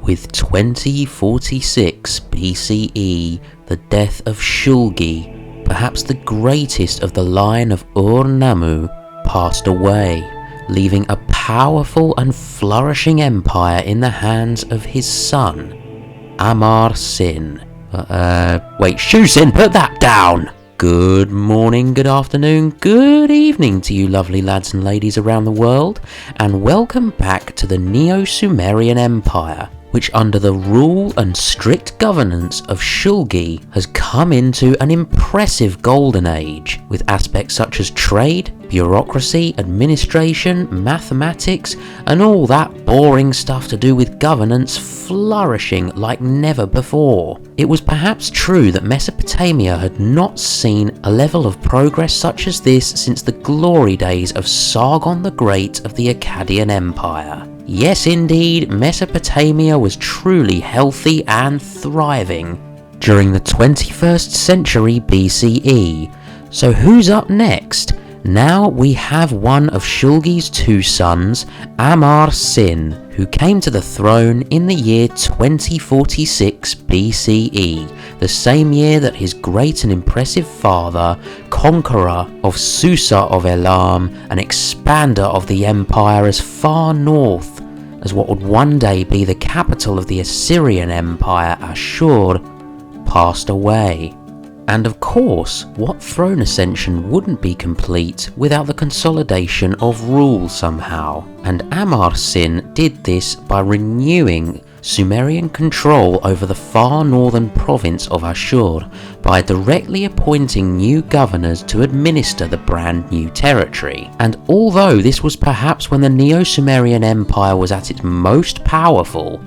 With 2046 BCE, the death of Shulgi, perhaps the greatest of the line of Ur-Nammu, passed away, leaving a powerful and flourishing empire in the hands of his son, Amar-Sin. Wait, Shu-Sin, put that down! Good morning, good afternoon, good evening to you lovely lads and ladies around the world, and welcome back to the Neo-Sumerian Empire, which under the rule and strict governance of Shulgi has come into an impressive golden age, with aspects such as trade, bureaucracy, administration, mathematics, and all that boring stuff to do with governance flourishing like never before. It was perhaps true that Mesopotamia had not seen a level of progress such as this since the glory days of Sargon the Great of the Akkadian Empire. Yes indeed, Mesopotamia was truly healthy and thriving during the 21st century BCE. So who's up next? Now we have one of Shulgi's two sons, Amar-Sin, who came to the throne in the year 2046 BCE, the same year that his great and impressive father, conqueror of Susa of Elam, and expander of the empire as far north as what would one day be the capital of the Assyrian Empire, Ashur, passed away. And of course, what throne ascension wouldn't be complete without the consolidation of rule somehow? And Amar-Sin did this by renewing Sumerian control over the far northern province of Ashur by directly appointing new governors to administer the brand new territory. And although this was perhaps when the Neo-Sumerian Empire was at its most powerful,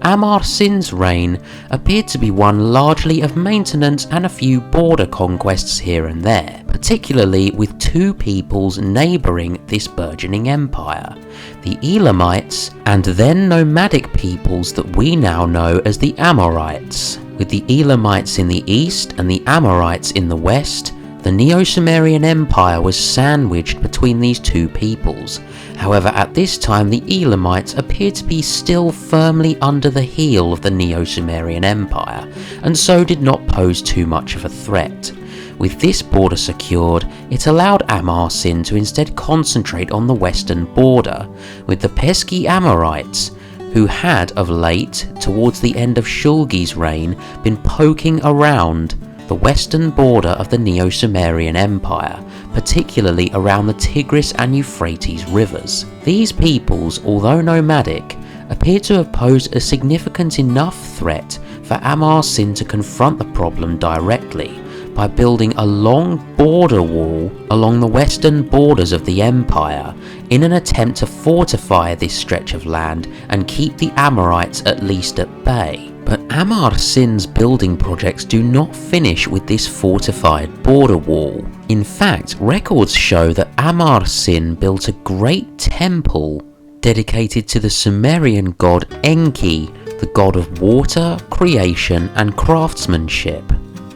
Amar-Sin's reign appeared to be one largely of maintenance and a few border conquests here and there, particularly with two peoples neighbouring this burgeoning empire, the Elamites and then nomadic peoples that we now know as the Amorites. With the Elamites in the east and the Amorites in the west, the Neo-Sumerian Empire was sandwiched between these two peoples. However, at this time the Elamites appeared to be still firmly under the heel of the Neo-Sumerian Empire, and so did not pose too much of a threat. With this border secured, it allowed Amar-Sin to instead concentrate on the western border, with the pesky Amorites, who had of late, towards the end of Shulgi's reign, been poking around the western border of the Neo-Sumerian Empire, particularly around the Tigris and Euphrates rivers. These peoples, although nomadic, appear to have posed a significant enough threat for Amar-Sin to confront the problem directly by building a long border wall along the western borders of the empire in an attempt to fortify this stretch of land and keep the Amorites at least at bay. But Amar-Sin's building projects do not finish with this fortified border wall. In fact, records show that Amar-Sin built a great temple dedicated to the Sumerian god Enki, the god of water, creation and craftsmanship.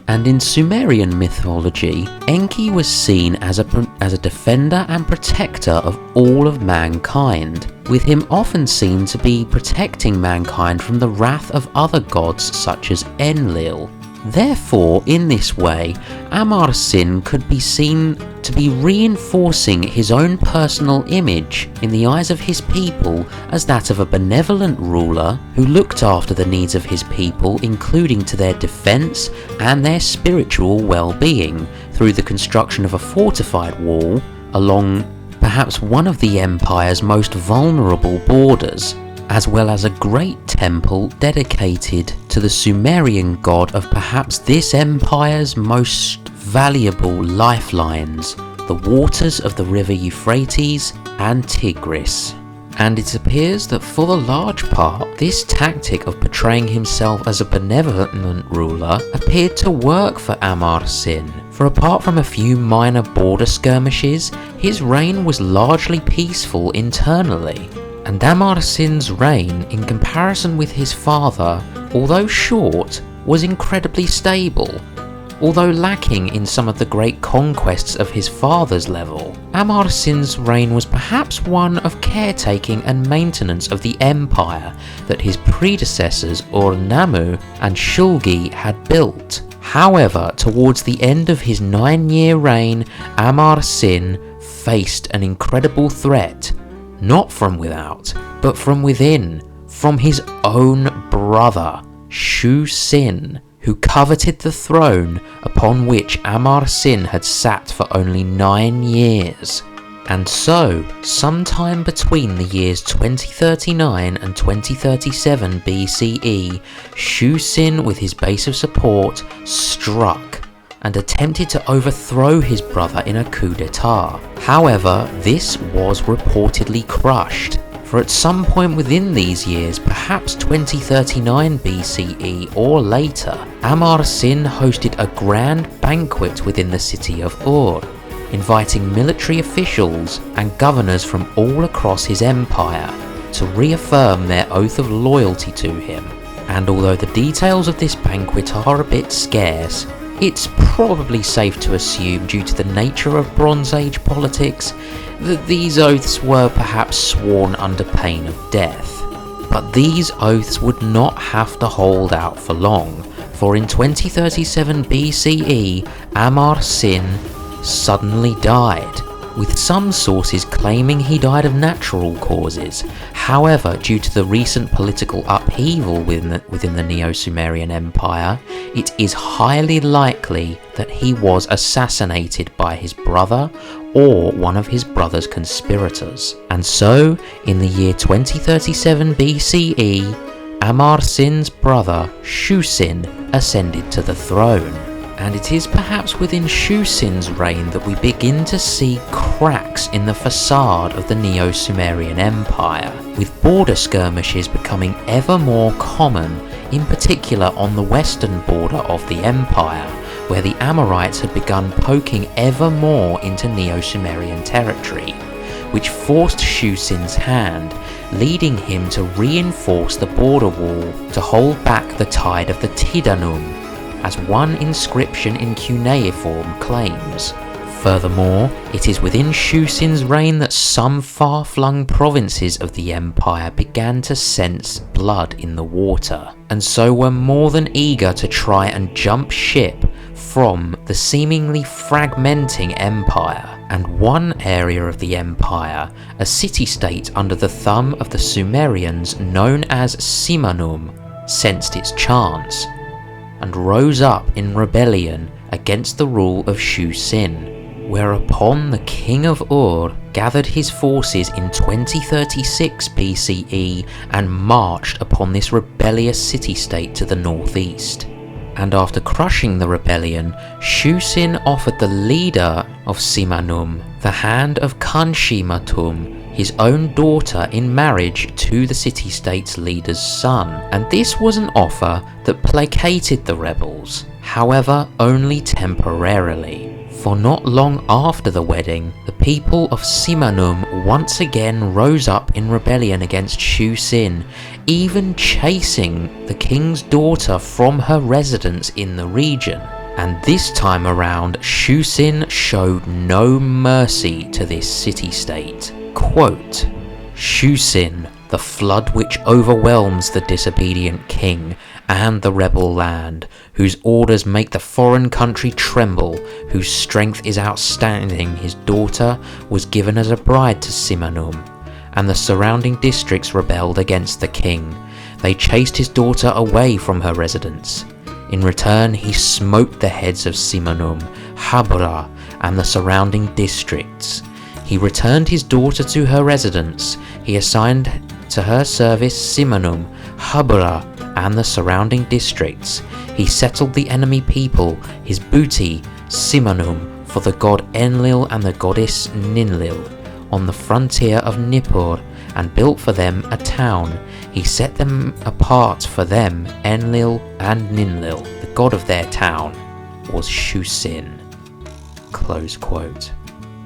And in Sumerian mythology, Enki was seen as a defender and protector of all of mankind, with him often seen to be protecting mankind from the wrath of other gods such as Enlil. Therefore, in this way, Amar-Sin could be seen to be reinforcing his own personal image in the eyes of his people as that of a benevolent ruler who looked after the needs of his people, including to their defense and their spiritual well-being, through the construction of a fortified wall along perhaps one of the empire's most vulnerable borders, as well as a great temple dedicated to the Sumerian god of perhaps this empire's most valuable lifelines, the waters of the river Euphrates and Tigris. And it appears that for the large part, this tactic of portraying himself as a benevolent ruler appeared to work for Amar-Sin, for apart from a few minor border skirmishes, his reign was largely peaceful internally. And Amar-Sin's reign, in comparison with his father, although short, was incredibly stable. Although lacking in some of the great conquests of his father's level, Amar-Sin's reign was perhaps one of caretaking and maintenance of the empire that his predecessors Ur-Nammu and Shulgi had built. However, towards the end of his 9-year reign, Amar-Sin faced an incredible threat, not from without, but from within, from his own brother, Shu-Sin, who coveted the throne upon which Amar-Sin had sat for only 9 years. And so, sometime between the years 2039 and 2037 BCE, Shu-Sin with his base of support struck and attempted to overthrow his brother in a coup d'etat. However, this was reportedly crushed, for at some point within these years, perhaps 2039 BCE or later, Amar-Sin hosted a grand banquet within the city of Ur, inviting military officials and governors from all across his empire to reaffirm their oath of loyalty to him. And although the details of this banquet are a bit scarce, it's probably safe to assume, due to the nature of Bronze Age politics, that these oaths were perhaps sworn under pain of death. But these oaths would not have to hold out for long, for in 2037 BCE, Amar-Sin suddenly died, with some sources claiming he died of natural causes. However, due to the recent political upheaval within the Neo-Sumerian Empire, it is highly likely that he was assassinated by his brother or one of his brother's conspirators. And so, in the year 2037 BCE, Amar-Sin's brother, Shu-Sin, ascended to the throne. And it is perhaps within Shu-Sin's reign that we begin to see cracks in the facade of the Neo-Sumerian Empire, with border skirmishes becoming ever more common, in particular on the western border of the empire, where the Amorites had begun poking ever more into Neo-Sumerian territory, which forced Shu-Sin's hand, leading him to reinforce the border wall to hold back the tide of the Tidanum, as one inscription in cuneiform claims. Furthermore, it is within Shu-Sin's reign that some far-flung provinces of the empire began to sense blood in the water, and so were more than eager to try and jump ship from the seemingly fragmenting empire. And one area of the empire, a city-state under the thumb of the Sumerians known as Simanum, sensed its chance and rose up in rebellion against the rule of Shu-Sin, whereupon the king of Ur gathered his forces in 2036 BCE and marched upon this rebellious city-state to the northeast. And after crushing the rebellion, Shu-Sin offered the leader of Simanum the hand of Kanshi-Matum, his own daughter, in marriage to the city-state's leader's son, and this was an offer that placated the rebels, however only temporarily, for not long after the wedding, the people of Simanum once again rose up in rebellion against Shu-Sin, even chasing the king's daughter from her residence in the region. And this time around, Shu-Sin showed no mercy to this city-state. Quote, "Shu-Sin, the flood which overwhelms the disobedient king and the rebel land, whose orders make the foreign country tremble, whose strength is outstanding, his daughter was given as a bride to Simanum, and the surrounding districts rebelled against the king. They chased his daughter away from her residence. In return, he smote the heads of Simanum, Habra, and the surrounding districts. He returned his daughter to her residence. He assigned to her service Simanum, Habra, and the surrounding districts. He settled the enemy people, his booty, Simanum, for the god Enlil and the goddess Ninlil, on the frontier of Nippur, and built for them a town. He set them apart for them. Enlil and Ninlil, the god of their town, was Shu-Sin." Close quote.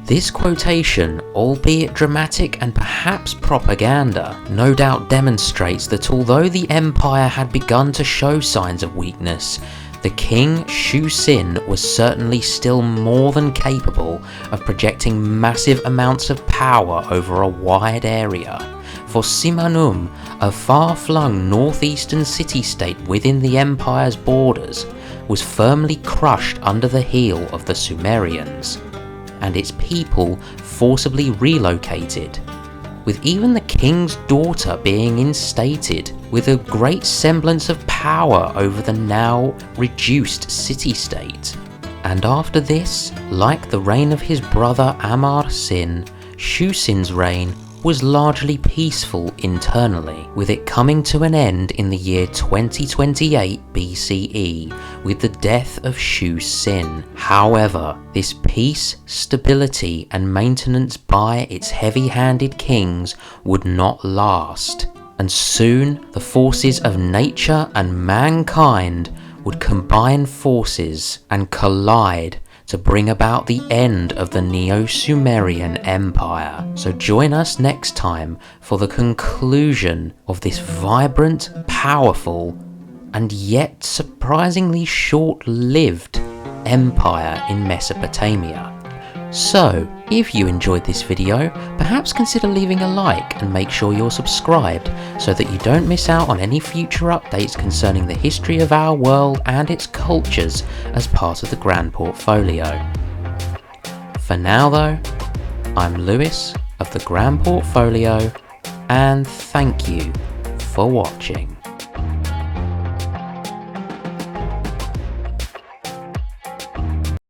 This quotation, albeit dramatic and perhaps propaganda, no doubt demonstrates that although the empire had begun to show signs of weakness, The king Shu-Sin was certainly still more than capable of projecting massive amounts of power over a wide area, for Simanum, a far-flung northeastern city-state within the empire's borders, was firmly crushed under the heel of the Sumerians, and its people forcibly relocated, with even the king's daughter being instated with a great semblance of power over the now reduced city-state. And after this, like the reign of his brother Amar-Sin, Shu-Sin's reign was largely peaceful internally, with it coming to an end in the year 2028 BCE with the death of Shu-Sin. However, this peace, stability and maintenance by its heavy-handed kings would not last, and soon the forces of nature and mankind would combine forces and collide to bring about the end of the Neo-Sumerian Empire. So join us next time for the conclusion of this vibrant, powerful, and yet surprisingly short-lived empire in Mesopotamia. So, if you enjoyed this video, perhaps consider leaving a like and make sure you're subscribed so that you don't miss out on any future updates concerning the history of our world and its cultures as part of the Grand Portfolio. For now though, I'm Lewis of the Grand Portfolio, and thank you for watching.